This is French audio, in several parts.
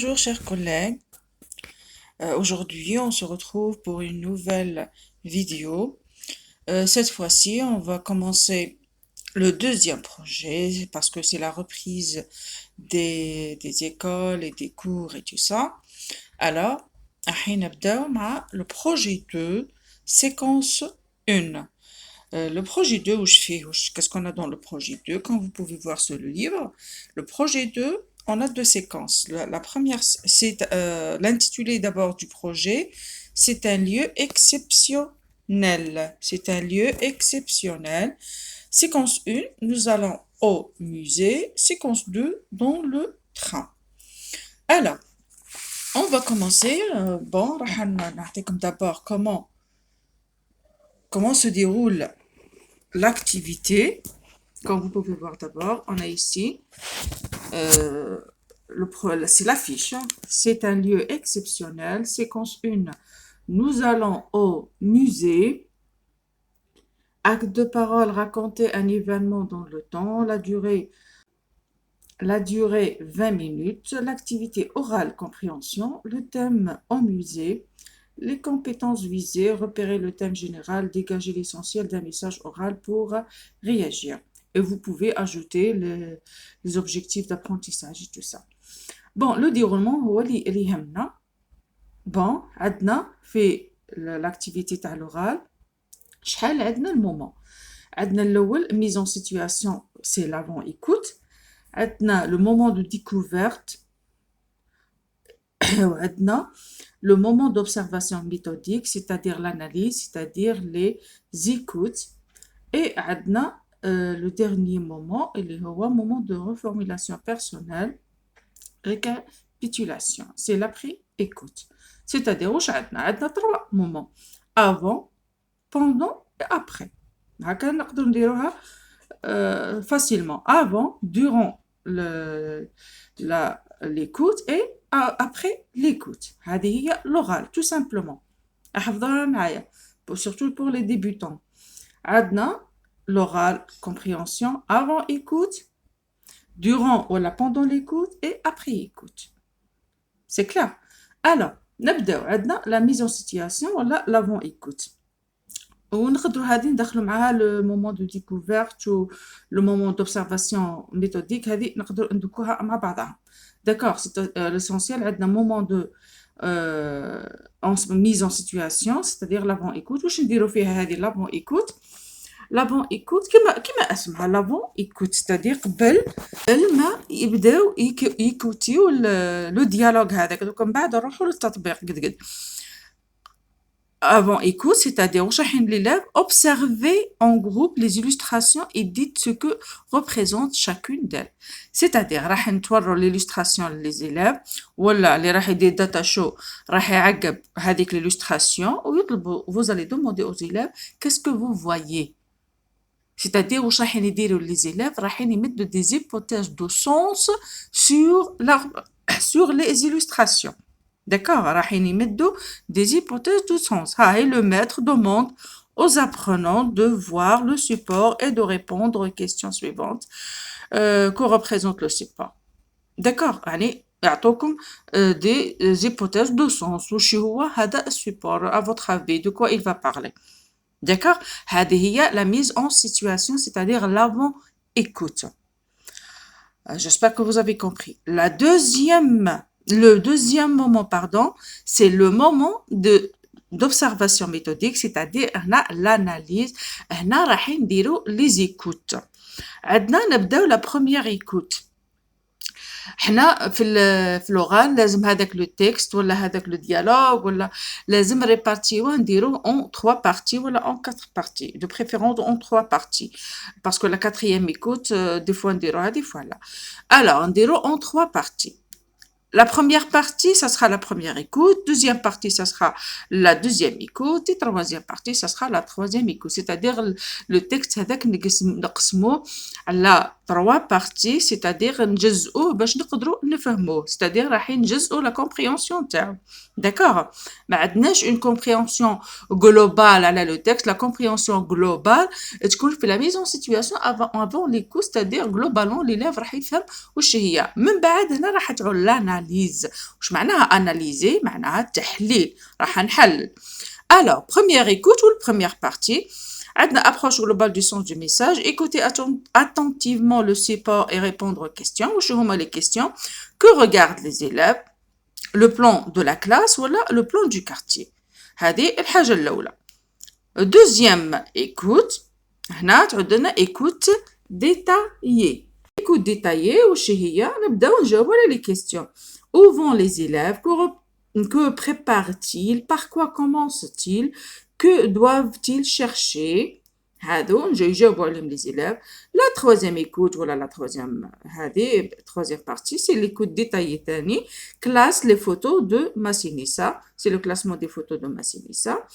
Bonjour chers collègues. Aujourd'hui on se retrouve pour une nouvelle vidéo. Cette fois-ci on va commencer le deuxième projet parce que c'est la reprise des écoles et des cours et tout ça. Alors, الحين نبداو مع le projet 2, séquence 1. Le projet 2, qu'est-ce qu'on a dans le projet 2? Comme vous pouvez voir sur le livre, le projet 2, on a deux séquences. La première, c'est l'intitulé d'abord du projet, c'est un lieu exceptionnel. C'est un lieu exceptionnel. Séquence 1, nous allons au musée. Séquence 2, dans le train. Alors, on va commencer. راح نعطيكم d'abord comment se déroule l'activité. Comme vous pouvez voir d'abord, on a ici, c'est l'affiche, hein. C'est un lieu exceptionnel. Séquence 1, nous allons au musée. Acte de parole, raconter un événement dans le temps. La durée 20 minutes. L'activité orale, compréhension. Le thème au musée. Les compétences visées, repérer le thème général, dégager l'essentiel d'un message oral pour réagir. Et vous pouvez ajouter les objectifs d'apprentissage et tout ça. Bon, le déroulement, هو اللي يهمنا. Bon, عندنا في l'activité تاع l'oral شحال عندنا المومون. عندنا الأول mise en situation, c'est l'avant-écoute. عندنا le moment de découverte. وعندنا le moment d'observation méthodique, c'est-à-dire l'analyse, c'est-à-dire les écoutes. Et عندنا le dernier moment, اللي هو moment de reformulation personnelle, récapitulation. C'est l'après-écoute. C'est-à-dire واش عندنا 3 moments: avant, pendant et après. هكا نقدر نديروها facilement. Avant, durant l'écoute et après l'écoute. هذه هي l'oral, tout simplement. احفظوها معايا, surtout pour les débutants. عندنا l'oral, compréhension, avant écoute, durant ou pendant l'écoute et après écoute. C'est clair? Alors, نبداو. عندنا la mise en situation ولا l'avant écoute. ونقدروا هذه ندخلوا معاها le moment de découverte ou le moment d'observation méthodique. هذه نقدروا ندكوها مع بعضها. D'accord, c'est l'essentiel. عندنا moment de mise en situation, c'est-à-dire l'avant écoute. واش نديروا فيها هذه l'avant écoute? l'avant écoute كما اسمها l'avant écoute, c'est-à-dire قبل ما يبداو يكوتيو لو ديالوج هذاك. دوك من بعد نروحوا للتطبيق قد Avant écoute, c'est-à-dire l'élève observez en groupe les illustrations et dites ce que représente chacune d'elles. C'est-à-dire راح نتوروا l'illustration les élèves ولا اللي راح يدير data show راح يعقب هذيك l'illustration ويطلبوا. Vous allez demander aux élèves qu'est-ce que vous voyez. C'est-à-dire واش راح يديروا les élèves راح يمدوا des hypothèses de sens sur les illustrations. D'accord, راح يمدوا des hypothèses de sens. Et le maître demande aux apprenants de voir le support et de répondre aux questions suivantes que représente le support. D'accord, يعني يعطوكم des hypothèses de sens. وش هو هذا السبور à votre avis, de quoi il va parler. D'accord, هذه هي la mise en situation, c'est-à-dire l'avant-écoute. J'espère que vous avez compris. Le deuxième moment, c'est le moment d'observation méthodique, c'est-à-dire l'analyse. هنا راح نديرو les écoutes. عندنا نبداو la première écoute. حنا في l'oral لازم هذاك le texte ولا هذاك le dialogue ولا لازم répartiوه نديروه en 3 parties ولا en 4 parties, de préférence en 3 parties, parce que la quatrième écoute des fois نديروها des fois là. Alors نديروه en 3 parties. La première partie, ça sera la première écoute. Deuxième partie, ça sera la deuxième écoute. Et troisième partie, ça sera la troisième écoute. C'est-à-dire le texte هذاك نقسموه على 3 parties, c'est-à-dire نجزئوه باش نقدروا نفهموه. C'est-à-dire راح نجزئوا la compréhension تاعو. D'accord. ما عندناش une compréhension globale على le texte. La compréhension globale تكون في la mise en situation avant l'écoute, c'est-à-dire globalement l'élève راح يفهم واش هي. من بعد هنا راح تعود l'analyse. analyse. واش معناها analyser معناها تحليل، راح نحلل. Alors, première écoute ou la première partie. عندنا approche globale du sens du message. Écoutez attentivement le support et répondre aux questions. وش هما les questions que regardent les élèves? Le plan de la classe ولا le plan du quartier. هذه الحاجة الأولى. Deuxième écoute. هنا تعودنا écoute détaillée. Écoute détaillée وش هي؟ نبداو نجاوبوا على les questions. Où vont les élèves? Que préparent-ils? Par quoi commencent-ils? Que doivent-ils chercher? هادو يجاوبوا عليهم les élèves. La troisième écoute voilà la troisième partie c'est l'écoute détaillée ثاني. Classe les photos de Massinissa. C'est le classement des photos de Massinissa.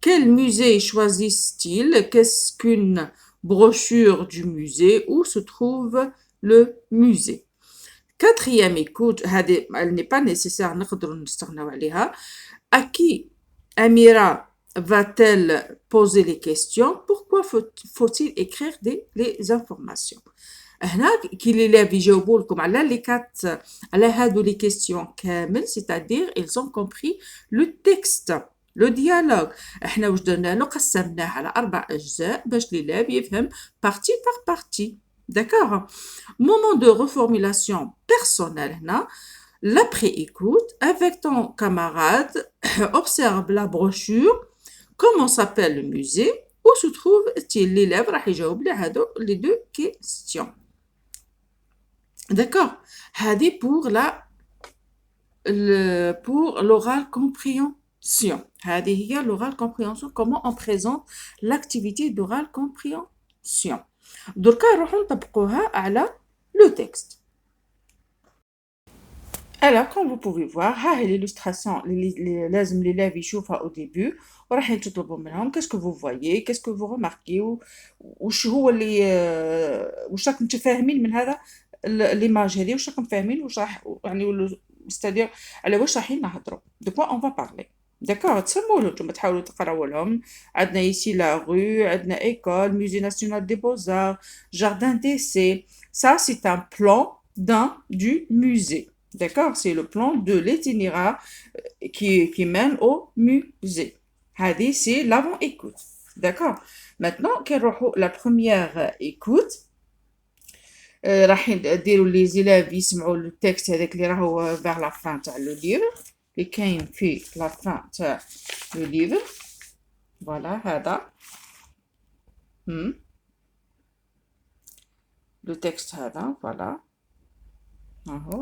Quel musée choisissent-ils? Qu'est-ce qu'une brochure du musée? Où se trouve le musée? Quatrième écoute, elle n'est pas nécessaire, à qui Amira va-t-elle poser les questions? Pourquoi faut-il écrire les informations? هنا كي l'élève يجاوبوا لكم على les quatre على هادو les questions كامل, c'est-à-dire ils ont compris le texte, le dialogue. احنا واش درنا له قسمناه على 4 أجزاء باش l'élève يفهم partie par partie. D'accord? Moment de reformulation personnelle. L'après-écoute. Avec ton camarade, observe la brochure. Comment s'appelle le musée? Où se trouve-t-il? L'élève راح يجاوب les deux questions. D'accord? هذه pour l'oral compréhension. هذه هي l'oral compréhension. Comment on présente l'activité d'oral compréhension. دركا نروحو نطبقوها على le texte. Alors, comme vous pouvez voir, ها هي l'illustration اللي لازم l'élève يشوفها au début وراح تطلبوا منهم qu'est-ce que vous voyez, qu'est-ce que vous remarquez, وش هو اللي واش راكم تفاهمين من هذا l'image هذه, واش راكم فاهمين, واش راح يعني c'est-à-dire على واش رايحين نهضروا. De quoi on va parler. D'accord, تسموا لهم نتوما تحاولوا تقراو لهم. عندنا ici la rue, عندنا école, musée national des beaux-arts, jardin d'essai. Ça c'est un plan du musée. D'accord, c'est le plan de l'itinéraire qui mène au musée. هذه c'est l'avant-écoute. D'accord. Maintenant كنروحوا la première écoute. راح نديروا les élèves يسمعوا le texte هذاك اللي راهو vers la fin تاع le livre. اللي كاين في la fin تاع le livre. Voilà هذا. Le texte هذا voilà.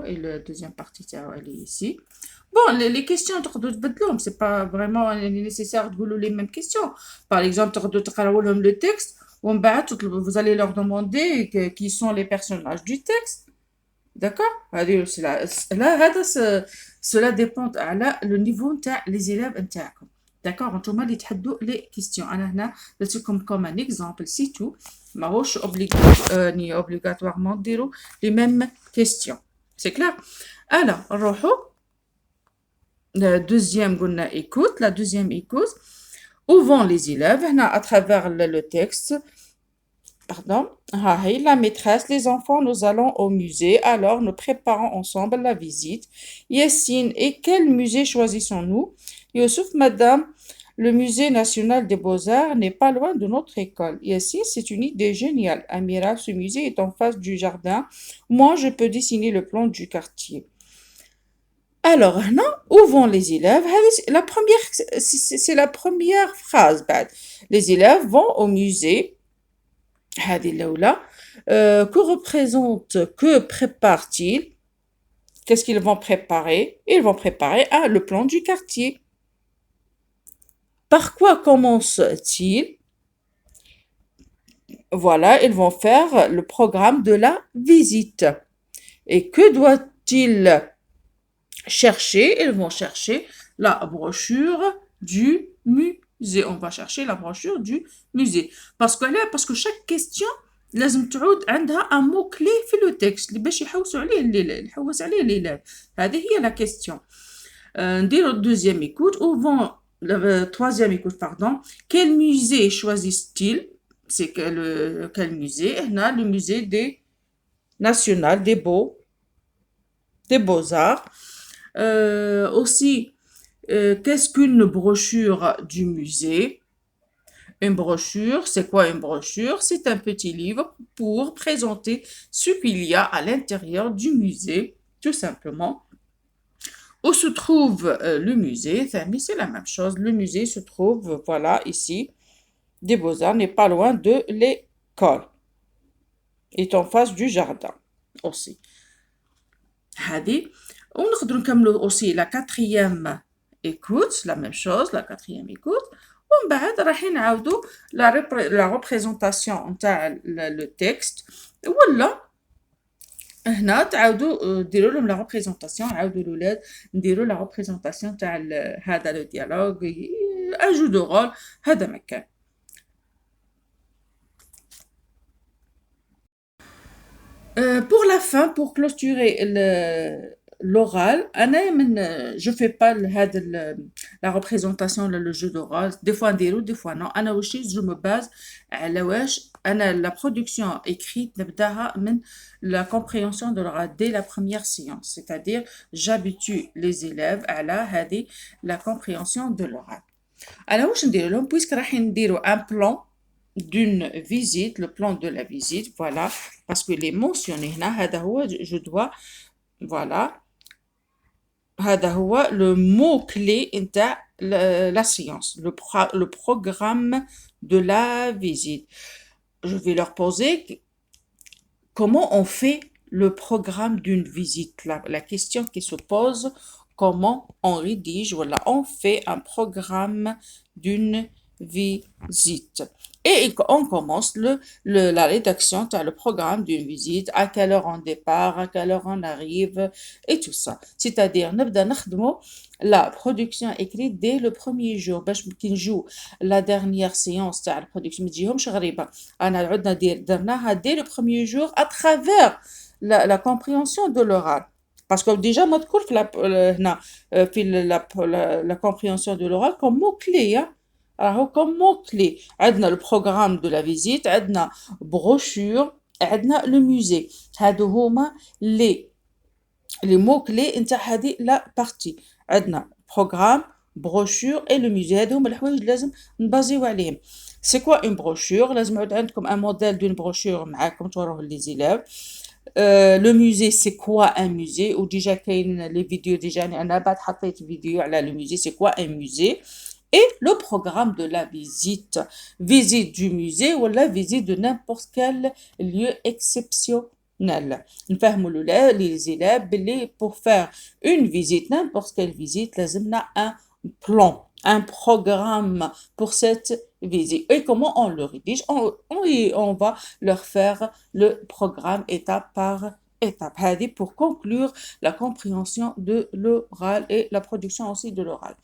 Et la deuxième partie elle est ici. Bon, les questions تقدروا تبدلوهم, c'est pas vraiment nécessaire تقولوا les mêmes questions. Par exemple تقدروا تقراو لهم le texte ومن بعد vous allez leur demander qui sont les personnages du texte. D'accord? Cela dépend على le niveau نتاع les élèves نتاعكم. D'accord? نتوما اللي تحدوا les questions. انا هنا درتلكم comme un exemple c'est tout. ماهوش obligatoirement ديروا les mêmes questions. C'est clair? Alors, نروحوا la deuxième écoute. La deuxième écoute. Où vont les élèves? هنا à travers le texte. Pardon. La maîtresse, les enfants, nous allons au musée. Alors, nous préparons ensemble la visite. Yassine, et quel musée choisissons-nous? Youssouf, madame, le musée national des beaux-arts n'est pas loin de notre école. Yassine, c'est une idée géniale. Amira, ce musée est en face du jardin. Moi, je peux dessiner le plan du quartier. Alors, non, où vont les élèves? C'est la première phrase. Les élèves vont au musée. Que préparent-ils? Qu'est-ce qu'ils vont préparer? Ils vont préparer le plan du quartier. Par quoi commencent-ils? Voilà, ils vont faire le programme de la visite. Et que doit-il chercher? Ils vont chercher la brochure du musée. On va chercher la brochure du musée. Parce que chaque question, لازم تعود عندها un mot clé في le texte اللي باش يحوسوا عليه الإلهام. هذه هي la question. نديرو deuxième écoute. Où vont troisième écoute, pardon. Quel musée choisissent-ils? C'est quel musée? هنا le musée national des beaux-arts. Aussi, qu'est-ce qu'une brochure du musée? Une brochure, c'est quoi une brochure? C'est un petit livre pour présenter ce qu'il y a à l'intérieur du musée, tout simplement. Où se trouve le musée? Mais c'est la même chose. Le musée se trouve, voilà, ici, des Beaux-Arts, n'est pas loin de l'école. Est en face du jardin aussi. هذه ونقدروا نكملوا aussi la quatrième écoute, la même chose, la quatrième écoute. ومن بعد راح نعاودوا la représentation نتاع le texte ولا هنا تعاودوا ديروا لهم la représentation عاودوا الولاد نديروا la représentation تاع هذا le dialogue un jeu de rôle هذا ما كان. Pour la fin, pour clôturer l'oral, je fais pas la représentation, le jeu d'oral. Des fois نديرو, des fois non. أنا وشي, je me base على واش la production écrite نبداها من la compréhension de l'oral dès la première séance. C'est-à-dire, j'habitue les élèves à la compréhension de l'oral. Alors, واش ندير لهم puisque راح نديروا un plan d'une visite, le plan de la visite, voilà, parce que les mentionner هنا هذا هو je dois, voilà, هذا هو le mot clé نتاع la séance, le programme de la visite. Je vais leur poser comment on fait le programme d'une visite, la question qui se pose, comment on rédige, voilà, on fait un programme d'une visite. Et on commence la rédaction, tu as le programme d'une visite, à quelle heure on départ, à quelle heure on arrive, et tout ça. C'est-à-dire, نبدأ نخدمو la production écrite dès le premier jour باش كي نجو la dernière séance تاع la production ما تجيهمش غريبة. أنا عدنا درناها dès le premier jour à travers la compréhension de l'oral. Parce que déjà مذكور في هنا في la compréhension de l'oral comme mot-clé. Alors, comme mot-clé, عندنا le programme de la visite, عندنا brochure, عندنا le musée. هادو هما les mots-clés نتاع هذه la partie. عندنا programme, brochure et le musée. هادو هما الحوايج لازم نبازيو عليهم. C'est quoi une brochure? لازم يعود عندكم un modèle d'une brochure معاكم توروه les élèves. Le musée, c'est quoi un musée? Ou déjà كاين les vidéos déjà أنا بعد حطيت فيديو على le musée, c'est quoi un musée? Et le programme de la visite. Visite du musée ou la visite de n'importe quel lieu exceptionnel. نفهموا les élèves pour faire une visite, n'importe quelle visite, لازمنا un plan, un programme pour cette visite. Et comment on le rédige? On va leur faire le programme étape par étape. هذه pour conclure la compréhension de l'oral et la production aussi de l'oral.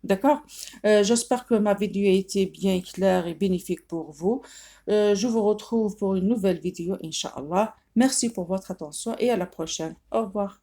D'accord? J'espère que ma vidéo a été bien claire et bénéfique pour vous. Je vous retrouve pour une nouvelle vidéo, Inch'Allah. Merci pour votre attention et à la prochaine. Au revoir.